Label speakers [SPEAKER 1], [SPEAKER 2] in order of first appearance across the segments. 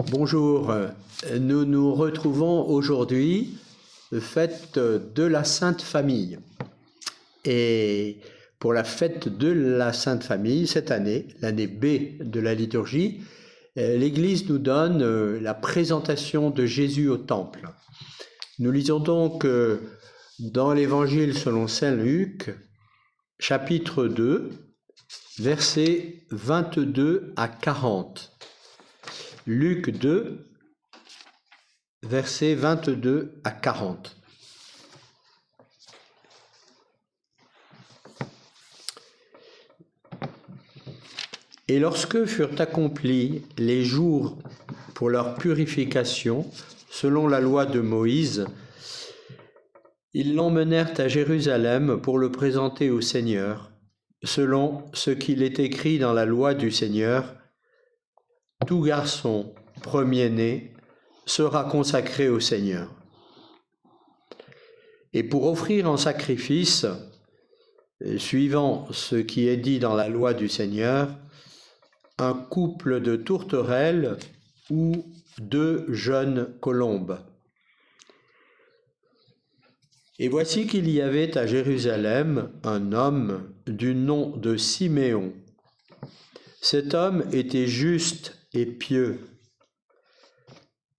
[SPEAKER 1] Bonjour, nous nous retrouvons aujourd'hui, fête de la Sainte Famille. Et pour la fête de la Sainte Famille, cette année, l'année B de la liturgie, l'Église nous donne la présentation de Jésus au Temple. Nous lisons donc dans l'Évangile selon Saint Luc, chapitre 2, versets 22 à 40. Luc 2, versets 22 à 40. Et lorsque furent accomplis les jours pour leur purification, selon la loi de Moïse, ils l'emmenèrent à Jérusalem pour le présenter au Seigneur, selon ce qu'il est écrit dans la loi du Seigneur. Tout garçon premier-né sera consacré au Seigneur. Et pour offrir en sacrifice, suivant ce qui est dit dans la loi du Seigneur, un couple de tourterelles ou 2 jeunes colombes. Et voici qu'il y avait à Jérusalem un homme du nom de Siméon. Cet homme était juste et pieux.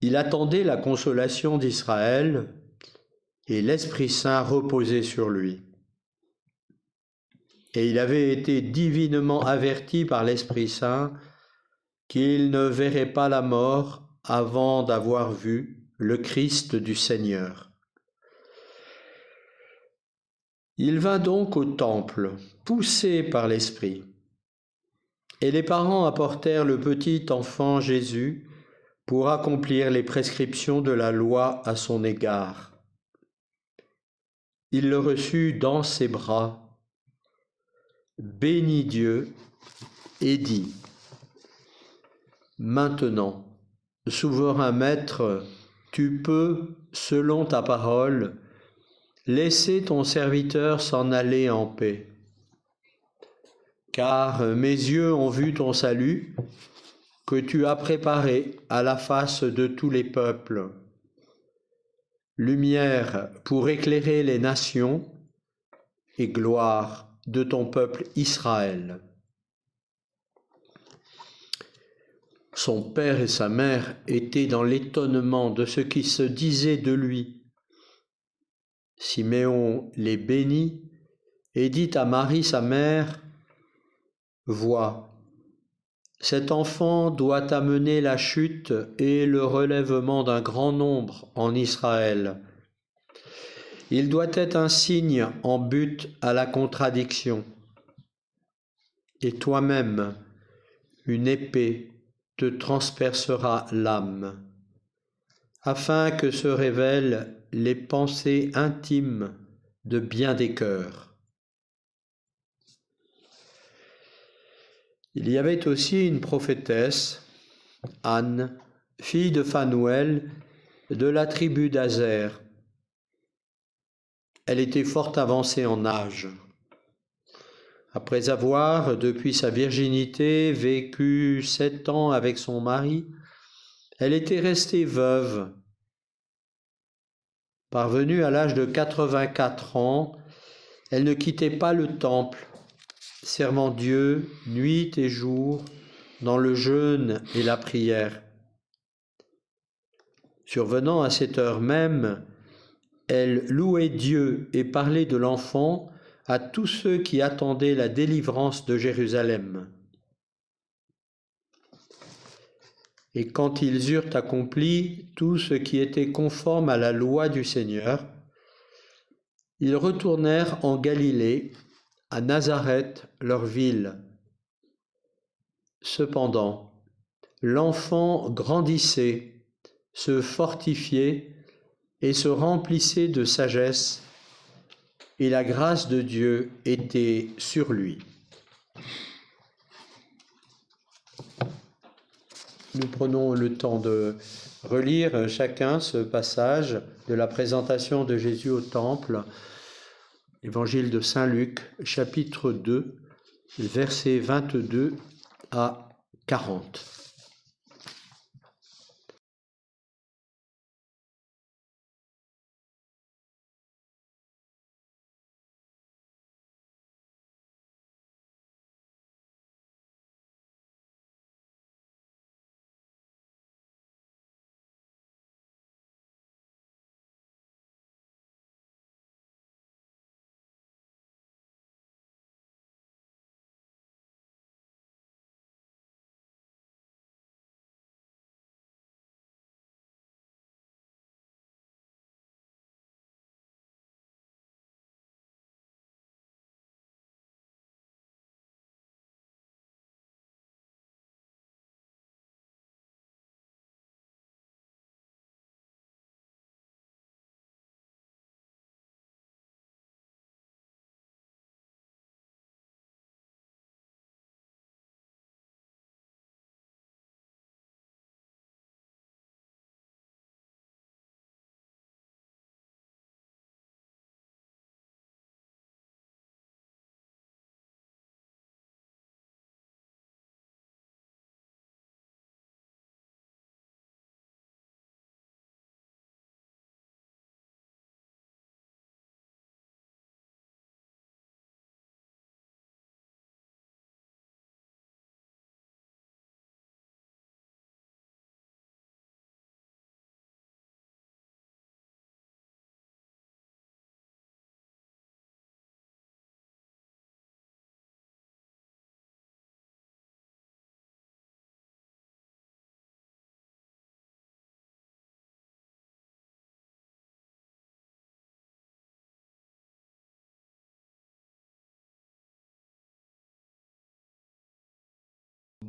[SPEAKER 1] Il attendait la consolation d'Israël et l'Esprit Saint reposait sur lui. Et il avait été divinement averti par l'Esprit Saint qu'il ne verrait pas la mort avant d'avoir vu le Christ du Seigneur. Il vint donc au temple, poussé par l'Esprit. Et les parents apportèrent le petit enfant Jésus pour accomplir les prescriptions de la loi à son égard. Il le reçut dans ses bras, bénit Dieu et dit : « Maintenant, souverain Maître, tu peux, selon ta parole, laisser ton serviteur s'en aller en paix. Car mes yeux ont vu ton salut, que tu as préparé à la face de tous les peuples. Lumière pour éclairer les nations et gloire de ton peuple Israël. » Son père et sa mère étaient dans l'étonnement de ce qui se disait de lui. Siméon les bénit et dit à Marie sa mère : « Vois, cet enfant doit amener la chute et le relèvement d'un grand nombre en Israël. Il doit être un signe en but à la contradiction. Et toi-même, une épée te transpercera l'âme, afin que se révèlent les pensées intimes de bien des cœurs. » Il y avait aussi une prophétesse, Anne, fille de Phanuel, de la tribu d'Aser. Elle était fort avancée en âge. Après avoir, depuis sa virginité, vécu 7 ans avec son mari, elle était restée veuve. Parvenue à l'âge de 84 ans, elle ne quittait pas le temple, servant Dieu nuit et jour dans le jeûne et la prière. Survenant à cette heure même, elle louait Dieu et parlait de l'enfant à tous ceux qui attendaient la délivrance de Jérusalem. Et quand ils eurent accompli tout ce qui était conforme à la loi du Seigneur, ils retournèrent en Galilée, à Nazareth, leur ville. Cependant, l'enfant grandissait, se fortifiait et se remplissait de sagesse, et la grâce de Dieu était sur lui. Nous prenons le temps de relire chacun ce passage de la présentation de Jésus au Temple, Évangile de Saint Luc, chapitre 2, versets 22 à 40.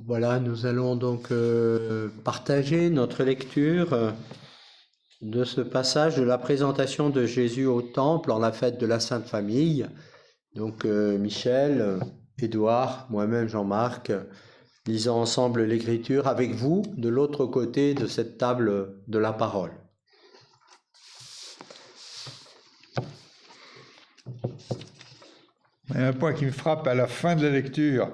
[SPEAKER 1] Voilà, nous allons donc partager notre lecture de ce passage de la présentation de Jésus au temple en la fête de la Sainte Famille. Donc Michel, Édouard, moi-même Jean-Marc, lisons ensemble l'écriture avec vous de l'autre côté de cette table de la parole.
[SPEAKER 2] Il y a un point qui me frappe à la fin de la lecture,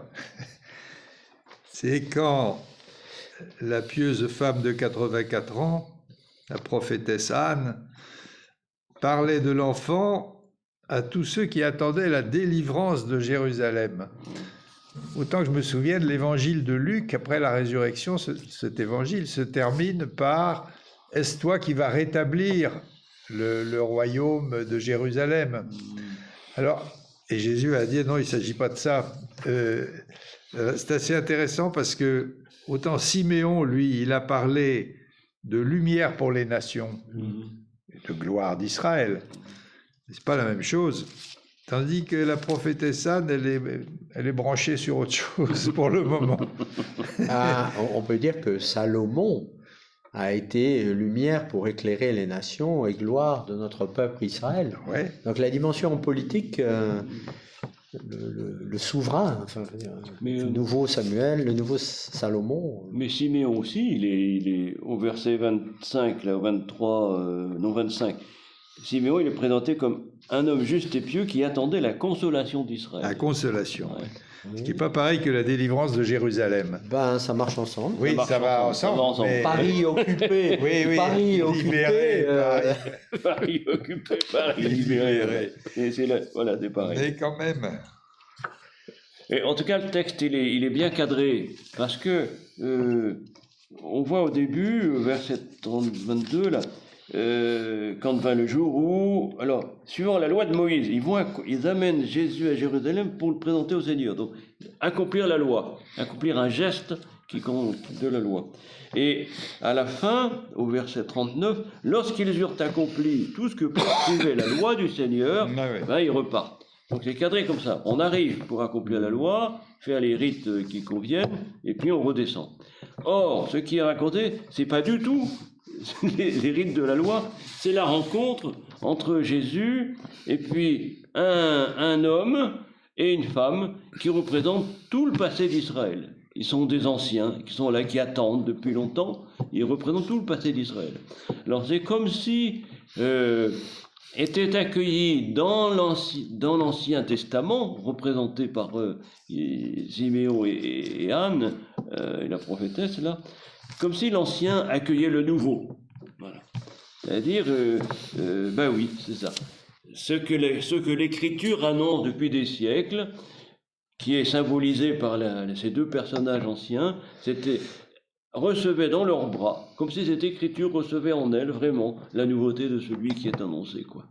[SPEAKER 2] c'est quand la pieuse femme de 84 ans, la prophétesse Anne, parlait de l'enfant à tous ceux qui attendaient la délivrance de Jérusalem. Autant que je me souviens de l'évangile de Luc, après la résurrection, cet évangile se termine par « Est-ce toi qui vas rétablir le royaume de Jérusalem ?» Alors, et Jésus a dit « Non, il ne s'agit pas de ça. » C'est assez intéressant parce que, autant Siméon, lui, il a parlé de lumière pour les nations, de gloire d'Israël. C'est pas la même chose. Tandis que la prophétesse Anne, elle est branchée sur autre chose pour le moment.
[SPEAKER 1] Ah, on peut dire que Salomon a été lumière pour éclairer les nations et gloire de notre peuple Israël.
[SPEAKER 2] Ouais.
[SPEAKER 1] Donc la dimension politique, le souverain, enfin, le nouveau Samuel, le nouveau Salomon.
[SPEAKER 3] Mais Siméon aussi, il est au verset 25, là, 23, non 25. Siméon, il est présenté comme un homme juste et pieux qui attendait la consolation d'Israël.
[SPEAKER 2] La consolation,
[SPEAKER 3] ouais.
[SPEAKER 2] Ce qui n'est pas pareil que la délivrance de Jérusalem.
[SPEAKER 1] Ben, ça marche ensemble.
[SPEAKER 2] Oui, ça va ensemble. Mais...
[SPEAKER 1] Paris occupé,
[SPEAKER 2] oui,
[SPEAKER 1] Paris occupé.
[SPEAKER 3] Paris occupé, Paris libéré. Et c'est là, voilà, c'est pareil.
[SPEAKER 2] Mais quand même.
[SPEAKER 3] Et en tout cas, le texte, il est bien cadré, parce que on voit au début, verset 22, là, quand vint le jour où, alors, suivant la loi de Moïse, ils amènent Jésus à Jérusalem pour le présenter au Seigneur. Donc, accomplir la loi, accomplir un geste qui compte de la loi. Et à la fin, au verset 39, lorsqu'ils eurent accompli tout ce que prescrivait la loi du Seigneur, ben, ils repartent. Donc c'est cadré comme ça. On arrive pour accomplir la loi, faire les rites qui conviennent, et puis on redescend. Or, ce qui est raconté, c'est pas du tout les rites de la loi, c'est la rencontre entre Jésus et puis un homme et une femme qui représentent tout le passé d'Israël. Ils sont des anciens qui sont là, qui attendent depuis longtemps. Ils représentent tout le passé d'Israël. Alors c'est comme si était accueilli dans l'Ancien Testament, représenté par Siméon et Anne, et la prophétesse, là, comme si l'Ancien accueillait le Nouveau. Voilà. C'est-à-dire, ben oui, c'est ça. Ce que l'Écriture annonce depuis des siècles, qui est symbolisé par ces deux personnages anciens, c'était recevaient dans leurs bras, comme si cette écriture recevait en elle vraiment la nouveauté de celui qui est annoncé, quoi.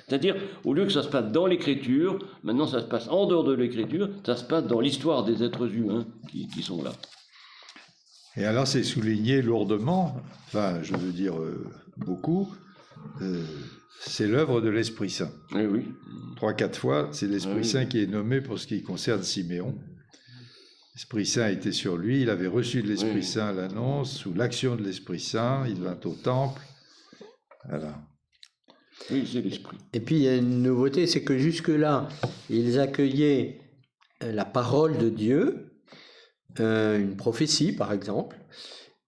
[SPEAKER 3] C'est-à-dire, au lieu que ça se passe dans l'écriture, maintenant ça se passe en dehors de l'écriture, ça se passe dans l'histoire des êtres humains qui sont là.
[SPEAKER 2] Et alors c'est souligné lourdement, enfin je veux dire beaucoup, c'est l'œuvre de l'Esprit Saint.
[SPEAKER 3] Eh oui.
[SPEAKER 2] 3-4 fois, c'est l'Esprit Saint qui est nommé pour ce qui concerne Siméon. L'Esprit Saint était sur lui, il avait reçu de l'Esprit Saint l'annonce, sous l'action de l'Esprit Saint, il vint au temple. Voilà.
[SPEAKER 3] Oui, c'est l'Esprit.
[SPEAKER 1] Et puis il y a une nouveauté, c'est que jusque-là, ils accueillaient la parole de Dieu, une prophétie par exemple,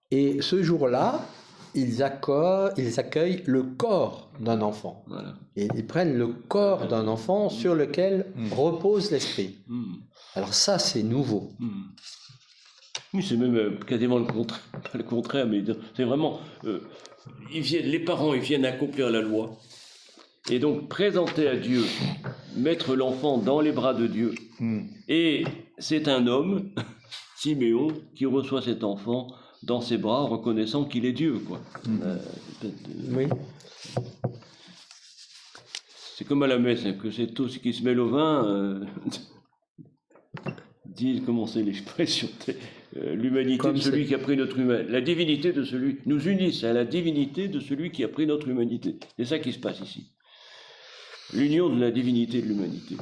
[SPEAKER 1] et ce jour-là, ils accueillent le corps d'un enfant. Voilà. Et ils prennent le corps d'un enfant sur lequel repose l'esprit. Alors ça, c'est nouveau.
[SPEAKER 3] Oui, c'est même quasiment le contraire, mais c'est vraiment... les parents, ils viennent accomplir la loi, et donc présenter à Dieu, mettre l'enfant dans les bras de Dieu. Et c'est un homme, Siméon, qui reçoit cet enfant dans ses bras, reconnaissant qu'il est Dieu, quoi.
[SPEAKER 1] Oui.
[SPEAKER 3] C'est comme à la messe, que c'est tout ce qui se mêle au vin, dit, comment c'est l'expression, l'humanité comme de celui qui a pris notre humanité, la divinité de celui, nous unissent à la divinité de celui qui a pris notre humanité. C'est ça qui se passe ici. L'union de la divinité et de l'humanité.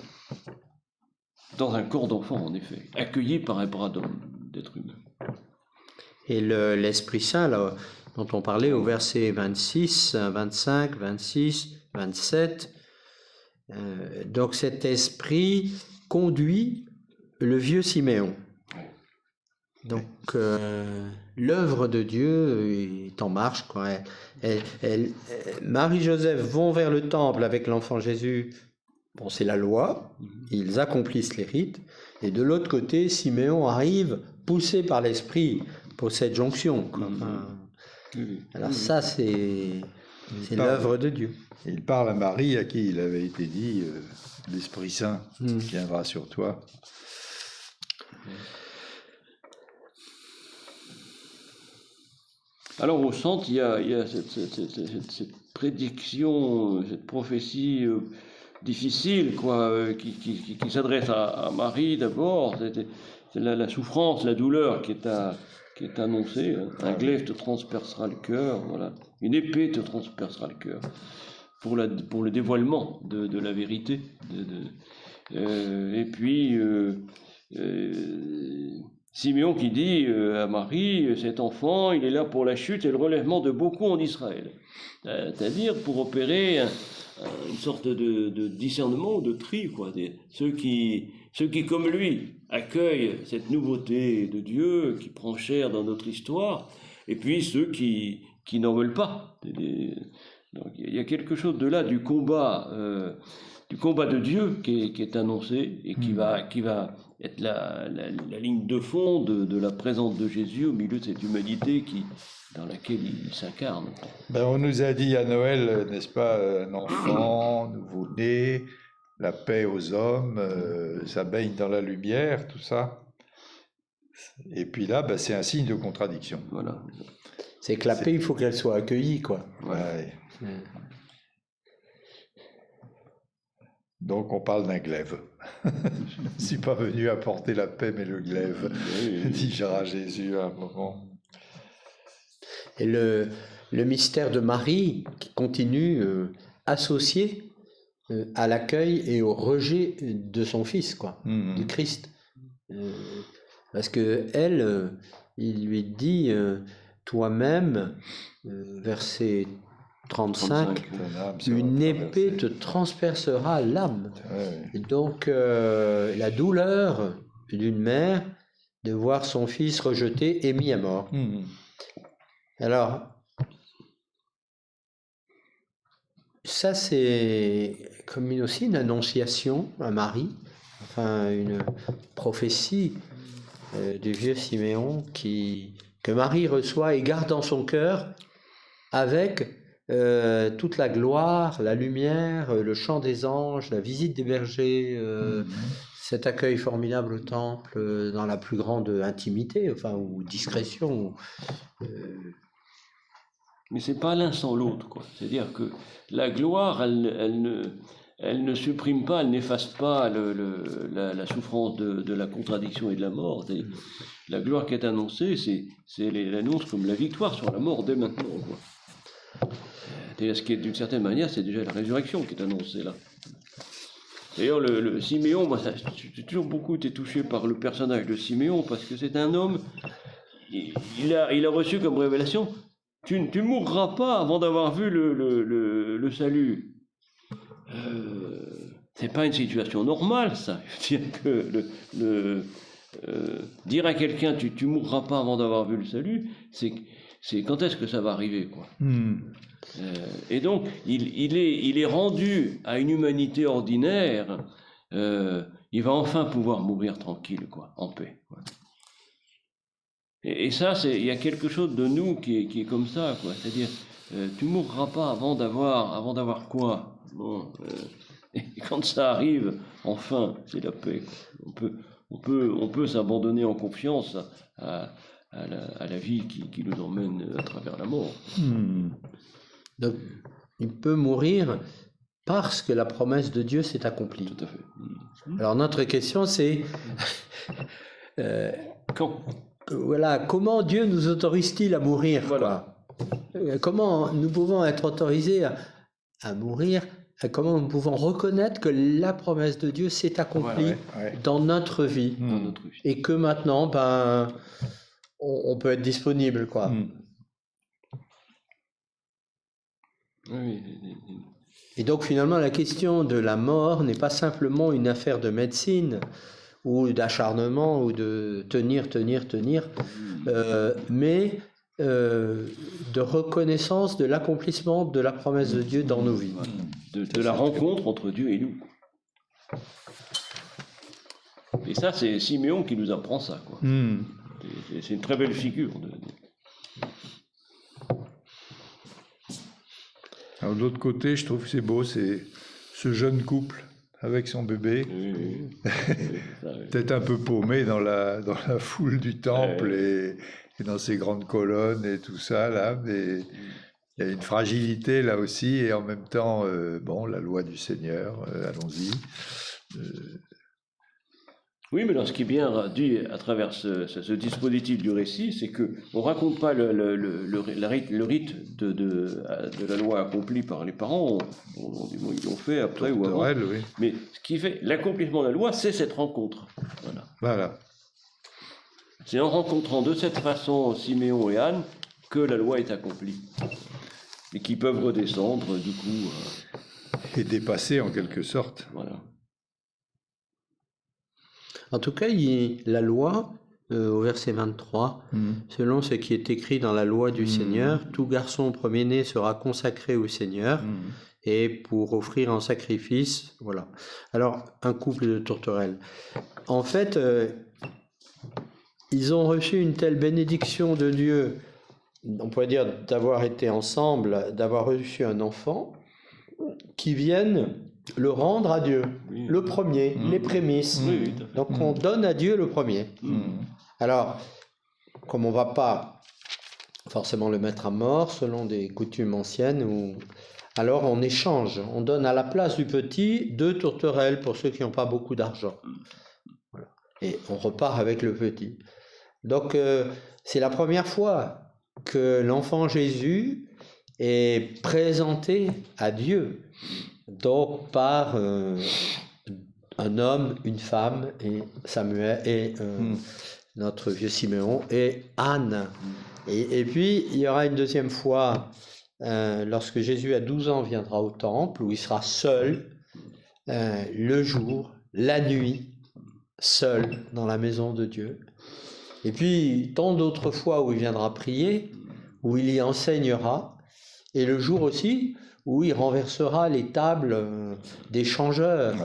[SPEAKER 3] Dans un corps d'enfant, en effet, accueilli par un bras d'homme. d'être humain.
[SPEAKER 1] Et l'Esprit Saint, là, dont on parlait au verset 26, 25, 26, 27, donc cet esprit conduit le vieux Siméon. Donc l'œuvre de Dieu est en marche, quoi. Marie-Joseph vont vers le temple avec l'enfant Jésus. Bon, c'est la loi, ils accomplissent les rites. Et de l'autre côté, Siméon arrive, poussé par l'esprit, pour cette jonction, quoi. Enfin, alors ça, c'est l'œuvre de Dieu.
[SPEAKER 2] Il parle à Marie, à qui il avait été dit l'Esprit Saint viendra sur toi.
[SPEAKER 3] Alors au centre, il y a cette prédiction, cette prophétie difficile, quoi, qui s'adresse à Marie d'abord. C'est la souffrance, la douleur qui est annoncée. Un glaive te transpercera le cœur, voilà. Une épée te transpercera le cœur. Pour le dévoilement de la vérité. Et puis, Siméon qui dit à Marie, cet enfant, il est là pour la chute et le relèvement de beaucoup en Israël. C'est-à-dire pour opérer une sorte de discernement ou de tri, quoi. Ceux qui, comme lui, accueillent cette nouveauté de Dieu qui prend chair dans notre histoire, et puis ceux qui n'en veulent pas. Donc il y a quelque chose de là, du combat de Dieu qui est annoncé et qui va être la ligne de fond de la présence de Jésus au milieu de cette humanité dans laquelle il s'incarne.
[SPEAKER 2] Ben, on nous a dit à Noël, n'est-ce pas, un enfant nouveau-né, la paix aux hommes, ça baigne dans la lumière, tout ça. Et puis là, ben, c'est un signe de contradiction.
[SPEAKER 3] Voilà.
[SPEAKER 1] C'est que la paix, il faut qu'elle soit accueillie, quoi.
[SPEAKER 2] Ouais. Donc on parle d'un glaive. Je ne suis pas venu apporter la paix, mais le glaive, dira Jésus à un moment.
[SPEAKER 1] Et le mystère de Marie qui continue associé à l'accueil et au rejet de son fils, quoi, du Christ. Parce que elle, il lui dit toi-même, verset 35, une épée te transpercera l'âme. Ouais. Donc la douleur d'une mère de voir son fils rejeté et mis à mort. Alors, ça c'est comme aussi une annonciation à Marie, enfin une prophétie du vieux Siméon que Marie reçoit et garde dans son cœur avec toute la gloire, la lumière, le chant des anges, la visite des bergers, cet accueil formidable au temple dans la plus grande intimité, enfin, ou discrétion.
[SPEAKER 3] Mais c'est pas l'un sans l'autre, quoi. C'est-à-dire que la gloire, elle ne supprime pas, elle n'efface pas la souffrance de la contradiction et de la mort. La gloire qui est annoncée, c'est l'annonce comme la victoire sur la mort dès maintenant, quoi. Ce qui est, d'une certaine manière, c'est déjà la résurrection qui est annoncée là. D'ailleurs, le Siméon, moi, j'ai toujours beaucoup été touché par le personnage de Siméon parce que c'est un homme, il a reçu comme révélation, tu ne mourras pas avant d'avoir vu le salut. C'est pas une situation normale, ça. Je veux dire que dire à quelqu'un tu mourras pas avant d'avoir vu le salut, c'est quand est-ce que ça va arriver, quoi. Et donc il est rendu à une humanité ordinaire, il va enfin pouvoir mourir tranquille, quoi, en paix, quoi. Et ça, il y a quelque chose de nous qui est comme ça, quoi. C'est-à-dire tu mourras pas avant d'avoir quoi. Bon, et quand ça arrive, enfin, c'est la paix, quoi. On peut s'abandonner en confiance à la vie qui nous emmène à travers la mort.
[SPEAKER 1] Donc, il peut mourir parce que la promesse de Dieu s'est accomplie.
[SPEAKER 3] Tout à fait.
[SPEAKER 1] Alors, notre question, c'est
[SPEAKER 3] quand ?
[SPEAKER 1] Voilà, comment Dieu nous autorise-t-il à mourir,
[SPEAKER 3] voilà.
[SPEAKER 1] Comment nous pouvons être autorisés à mourir comment nous pouvons reconnaître que la promesse de Dieu s'est accomplie
[SPEAKER 2] Ouais.
[SPEAKER 1] dans notre vie
[SPEAKER 3] dans notre vie.
[SPEAKER 1] et que maintenant, on peut être disponible, quoi.
[SPEAKER 3] Oui,
[SPEAKER 1] Et donc finalement, la question de la mort n'est pas simplement une affaire de médecine ou d'acharnement ou de tenir, mais de reconnaissance de l'accomplissement de la promesse de Dieu dans nos vies.
[SPEAKER 3] voilà. De la rencontre entre Dieu et nous. Et ça, c'est Siméon qui nous apprend ça, quoi. C'est une très belle figure.
[SPEAKER 2] Alors, de l'autre côté, je trouve que c'est beau, c'est ce jeune couple avec son bébé,
[SPEAKER 3] Oui, ça, oui.
[SPEAKER 2] peut-être un peu paumé dans la foule du temple et dans ces grandes colonnes et tout ça, là, mais il y a une fragilité là aussi, et en même temps, la loi du Seigneur, allons-y.
[SPEAKER 3] Oui, mais ce qui est bien dit à travers ce dispositif du récit, c'est qu'on ne raconte pas le rite de la loi accomplie par les parents. On dit, bon, ils l'ont fait après ou avant.
[SPEAKER 2] Oui.
[SPEAKER 3] Mais ce qui fait l'accomplissement de la loi, c'est cette rencontre.
[SPEAKER 2] Voilà.
[SPEAKER 3] C'est en rencontrant de cette façon Siméon et Anne que la loi est accomplie. Et qui peuvent redescendre, du coup.
[SPEAKER 2] Et dépasser en quelque sorte.
[SPEAKER 3] Voilà.
[SPEAKER 1] En tout cas, la loi, au verset 23, selon ce qui est écrit dans la loi du Seigneur, tout garçon premier-né sera consacré au Seigneur et pour offrir en sacrifice, voilà. Alors, un couple de tourterelles. En fait, ils ont reçu une telle bénédiction de Dieu, on pourrait dire d'avoir été ensemble, d'avoir reçu un enfant, qui viennent le rendre à Dieu, le premier, les prémices.
[SPEAKER 3] Oui,
[SPEAKER 1] donc on donne à Dieu le premier. Alors, comme on ne va pas forcément le mettre à mort selon des coutumes anciennes, alors on échange, on donne à la place du petit 2 tourterelles pour ceux qui n'ont pas beaucoup d'argent. Voilà. Et on repart avec le petit. Donc c'est la première fois que l'enfant Jésus est présenté à Dieu. Donc par un homme, une femme et Samuel et notre vieux Siméon et Anne. Et puis il y aura une deuxième fois lorsque Jésus à 12 ans viendra au temple où il sera seul le jour, la nuit, seul dans la maison de Dieu. Et puis tant d'autres fois où il viendra prier, où il y enseignera, et le jour aussi où il renversera les tables des changeurs.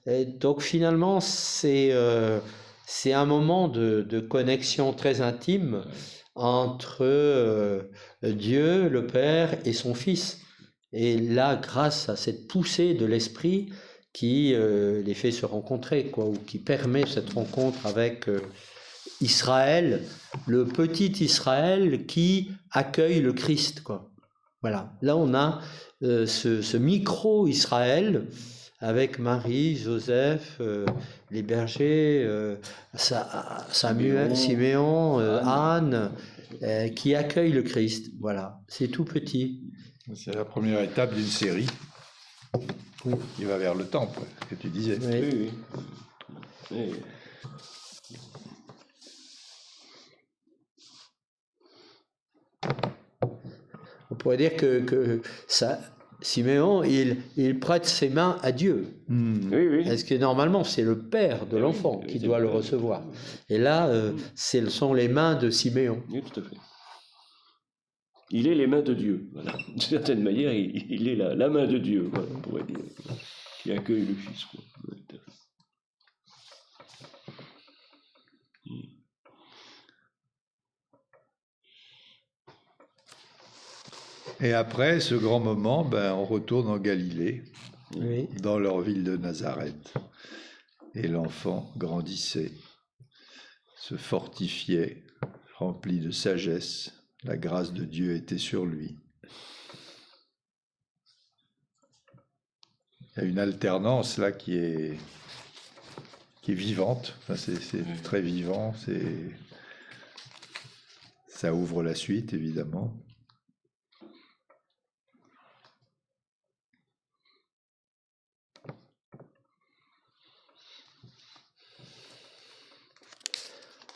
[SPEAKER 1] Et donc finalement, c'est un moment de connexion très intime entre Dieu, le Père, et son Fils. Et là, grâce à cette poussée de l'Esprit qui les fait se rencontrer, quoi, ou qui permet cette rencontre avec Israël, le petit Israël qui accueille le Christ, quoi. Voilà, là on a ce micro-Israël avec Marie, Joseph, les bergers, Samuel, Siméon, Anne, qui accueillent le Christ. Voilà, c'est tout petit.
[SPEAKER 2] C'est la première étape d'une série qui va vers le temple, ce que tu disais.
[SPEAKER 3] Oui.
[SPEAKER 1] On pourrait dire que ça, Siméon, il prête ses mains à Dieu.
[SPEAKER 3] Oui.
[SPEAKER 1] Parce que normalement, c'est le père de l'enfant qui doit le recevoir. Et là, ce sont les mains de Siméon.
[SPEAKER 3] Oui, tout à fait. Il est les mains de Dieu. Voilà. D'une certaine manière, il est la main de Dieu, voilà, on pourrait dire, qui accueille le Fils, quoi. Oui, tout à fait.
[SPEAKER 2] Et après ce grand moment, on retourne en Galilée, dans leur ville de Nazareth. Et l'enfant grandissait, se fortifiait, rempli de sagesse. La grâce de Dieu était sur lui. Il y a une alternance là qui est vivante. Enfin, c'est très vivant. Ça ouvre la suite, évidemment.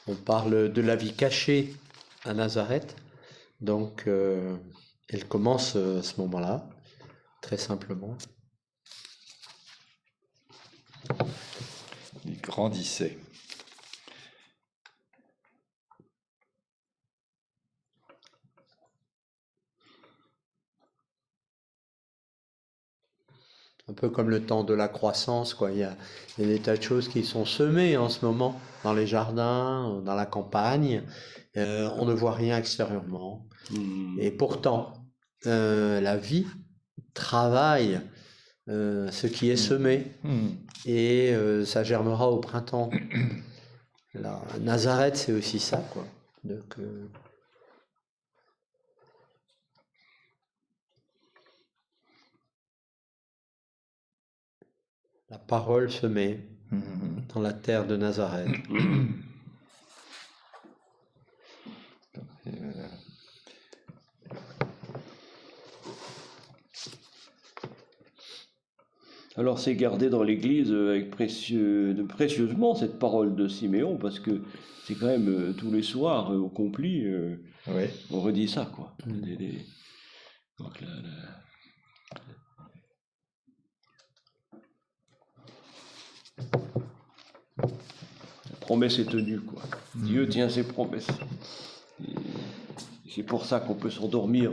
[SPEAKER 1] on parle de la vie cachée à Nazareth. Donc, elle commence à ce moment-là, très simplement.
[SPEAKER 2] Il grandissait.
[SPEAKER 1] Un peu comme le temps de la croissance, quoi. Il y a des tas de choses qui sont semées en ce moment dans les jardins, dans la campagne. On ne voit rien extérieurement. Et pourtant, la vie travaille ce qui est semé et ça germera au printemps. Là, Nazareth, c'est aussi ça, quoi. Donc, la parole semée dans la terre de Nazareth.
[SPEAKER 3] Alors c'est gardé dans l'Église avec précieusement cette parole de Siméon, parce que c'est quand même tous les soirs au complis,
[SPEAKER 2] Oui.
[SPEAKER 3] on redit ça, quoi. Donc, la promesse est tenue, quoi. Dieu tient ses promesses. Et c'est pour ça qu'on peut s'endormir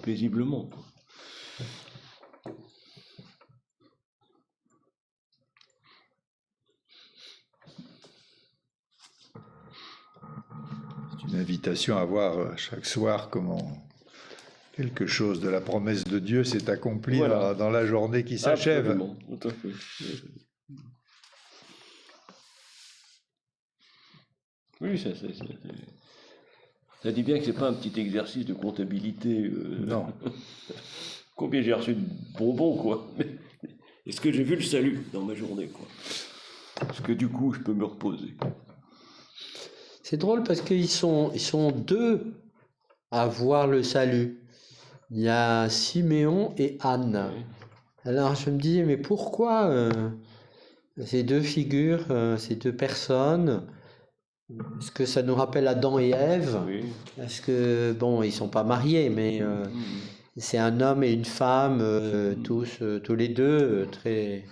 [SPEAKER 3] paisiblement, quoi.
[SPEAKER 2] C'est une invitation à voir chaque soir comment quelque chose de la promesse de Dieu s'est accompli
[SPEAKER 3] Voilà.
[SPEAKER 2] dans la journée qui s'achève.
[SPEAKER 3] Absolument, tout à fait. Oui, ça dit bien que c'est pas un petit exercice de comptabilité.
[SPEAKER 2] Non.
[SPEAKER 3] Combien j'ai reçu de bonbons, quoi. Est-ce que j'ai vu le salut dans ma journée, quoi. Est-ce que du coup, je peux me reposer.
[SPEAKER 1] C'est drôle parce qu'ils sont deux à voir le salut. Il y a Siméon et Anne.
[SPEAKER 3] Oui.
[SPEAKER 1] Alors je me disais, mais pourquoi ces deux figures, ces deux personnes? Est-ce que ça nous rappelle Adam et Ève?
[SPEAKER 3] Oui.
[SPEAKER 1] Est-ce que, bon, ils sont pas mariés, mais c'est un homme et une femme, tous les deux, très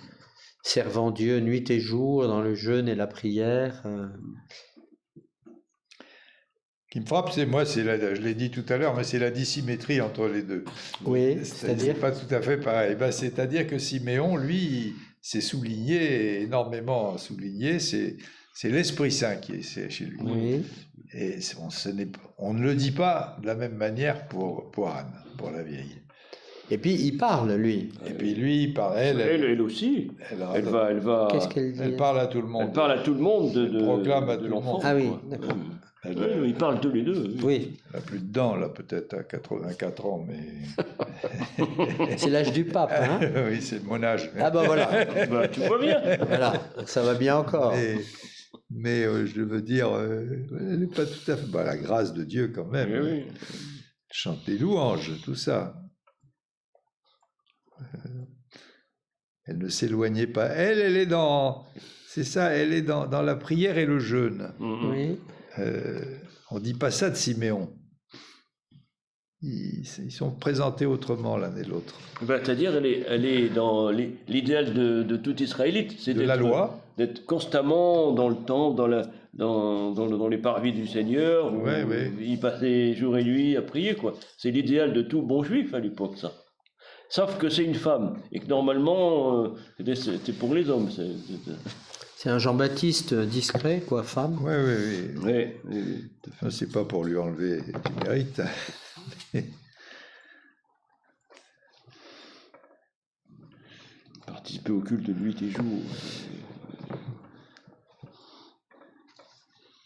[SPEAKER 1] servant Dieu nuit et jour dans le jeûne et la prière.
[SPEAKER 2] Ce qui me frappe, je l'ai dit tout à l'heure, mais c'est la dissymétrie entre les deux.
[SPEAKER 1] Oui,
[SPEAKER 2] C'est pas tout à fait pareil. Ben, c'est-à-dire que Siméon, lui, c'est souligné, énormément souligné, c'est l'Esprit Saint qui est chez lui.
[SPEAKER 1] Oui.
[SPEAKER 2] Et on ne le dit pas de la même manière pour Anne, pour la vieille.
[SPEAKER 1] Et puis il parle, lui.
[SPEAKER 2] Et puis lui, par
[SPEAKER 3] Elle aussi. Elle va.
[SPEAKER 1] Qu'est-ce qu'elle dit?
[SPEAKER 2] Elle parle à tout le monde.
[SPEAKER 3] Elle parle à tout le monde
[SPEAKER 2] Elle proclame à tout
[SPEAKER 3] de
[SPEAKER 2] le
[SPEAKER 3] l'enfant.
[SPEAKER 2] monde.
[SPEAKER 1] Ah oui,
[SPEAKER 3] quoi.
[SPEAKER 1] d'accord.
[SPEAKER 3] Ils parlent tous les deux.
[SPEAKER 1] Oui,
[SPEAKER 2] Elle n'a plus de dents, là, peut-être à 84 ans, mais...
[SPEAKER 1] c'est l'âge du pape, hein?
[SPEAKER 2] Oui, c'est mon âge.
[SPEAKER 1] Ah ben voilà,
[SPEAKER 3] Bah, tu vois bien.
[SPEAKER 1] voilà, ça va bien encore.
[SPEAKER 2] Mais je veux dire, elle n'est pas tout à fait... Bah, la grâce de Dieu, quand même.
[SPEAKER 3] Oui.
[SPEAKER 2] Chante des louanges, tout ça. Elle ne s'éloignait pas. Elle est dans... C'est ça, elle est dans la prière et le jeûne.
[SPEAKER 1] Oui.
[SPEAKER 2] On ne dit pas ça de Siméon. Ils sont présentés autrement l'un et l'autre.
[SPEAKER 3] Ben, c'est-à-dire, elle est dans l'idéal de tout Israélite. C'est
[SPEAKER 2] De la loi.
[SPEAKER 3] D'être constamment dans le temple, dans les parvis du Seigneur, où il passait jour et nuit à prier, quoi. C'est l'idéal de tout bon juif à l'époque, ça. Sauf que c'est une femme, et que normalement, c'est pour les hommes.
[SPEAKER 1] C'est un Jean-Baptiste discret, quoi, femme.
[SPEAKER 2] Oui. Enfin, c'est pas pour lui enlever du mérite.
[SPEAKER 3] Participer au culte de nuit et jour.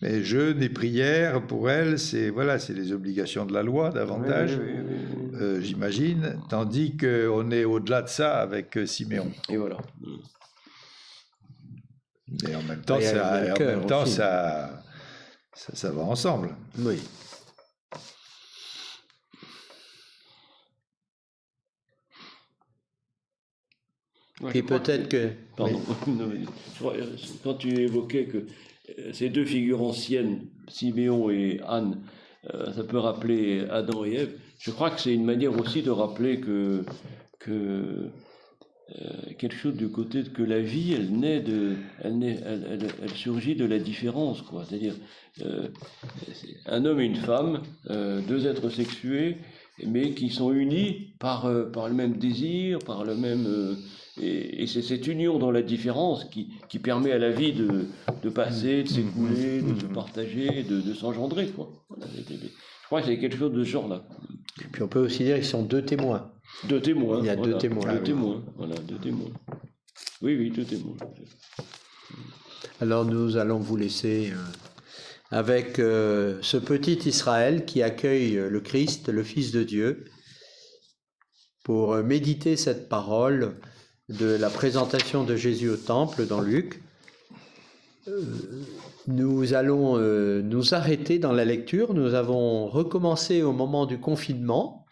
[SPEAKER 2] Mais jeûne et prière, pour elle, c'est les obligations de la loi davantage, j'imagine, tandis qu'on est au-delà de ça avec Siméon.
[SPEAKER 3] Et voilà.
[SPEAKER 2] Et en même temps, ça va ensemble.
[SPEAKER 1] Oui.
[SPEAKER 3] Ouais,
[SPEAKER 1] Puis peut-être que...
[SPEAKER 3] Pardon. Quand tu évoquais que ces deux figures anciennes, Siméon et Anne, ça peut rappeler Adam et Ève. Je crois que c'est une manière aussi de rappeler que quelque chose du côté que la vie, elle surgit de la différence, quoi. C'est-à-dire un homme et une femme, deux êtres sexués, mais qui sont unis par le même désir, par le même et c'est cette union dans la différence qui permet à la vie de passer, de s'écouler, de se partager, de s'engendrer, quoi. Voilà, je crois que c'est quelque chose de ce genre-là.
[SPEAKER 1] Et puis on peut aussi dire qu'ils sont deux témoins.
[SPEAKER 3] Deux témoins.
[SPEAKER 1] Il y a
[SPEAKER 3] voilà,
[SPEAKER 1] deux témoins.
[SPEAKER 3] Deux témoins, voilà, deux témoins. Oui, deux témoins.
[SPEAKER 1] Alors nous allons vous laisser avec ce petit Israël qui accueille le Christ, le Fils de Dieu, pour méditer cette parole de la présentation de Jésus au temple dans Luc. Nous allons nous arrêter dans la lecture. Nous avons recommencé au moment du confinement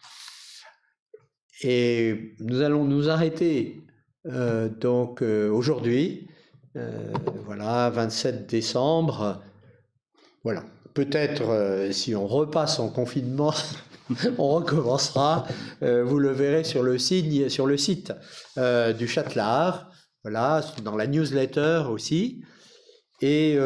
[SPEAKER 1] et nous allons nous arrêter aujourd'hui, voilà, 27 décembre. Voilà. Peut-être si on repasse en confinement, on recommencera. Vous le verrez sur le site du Châtelard, voilà, dans la newsletter aussi. Et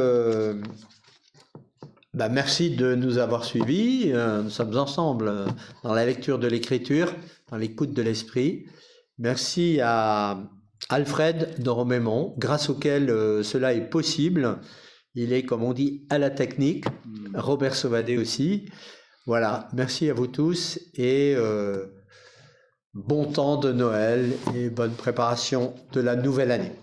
[SPEAKER 1] merci de nous avoir suivis. Nous sommes ensemble dans la lecture de l'Écriture, dans l'écoute de l'Esprit. Merci à Alfred de Romaimont, grâce auquel cela est possible. Il est, comme on dit, à la technique. Robert Sauvadé aussi. Voilà, merci à vous tous et bon temps de Noël et bonne préparation de la nouvelle année.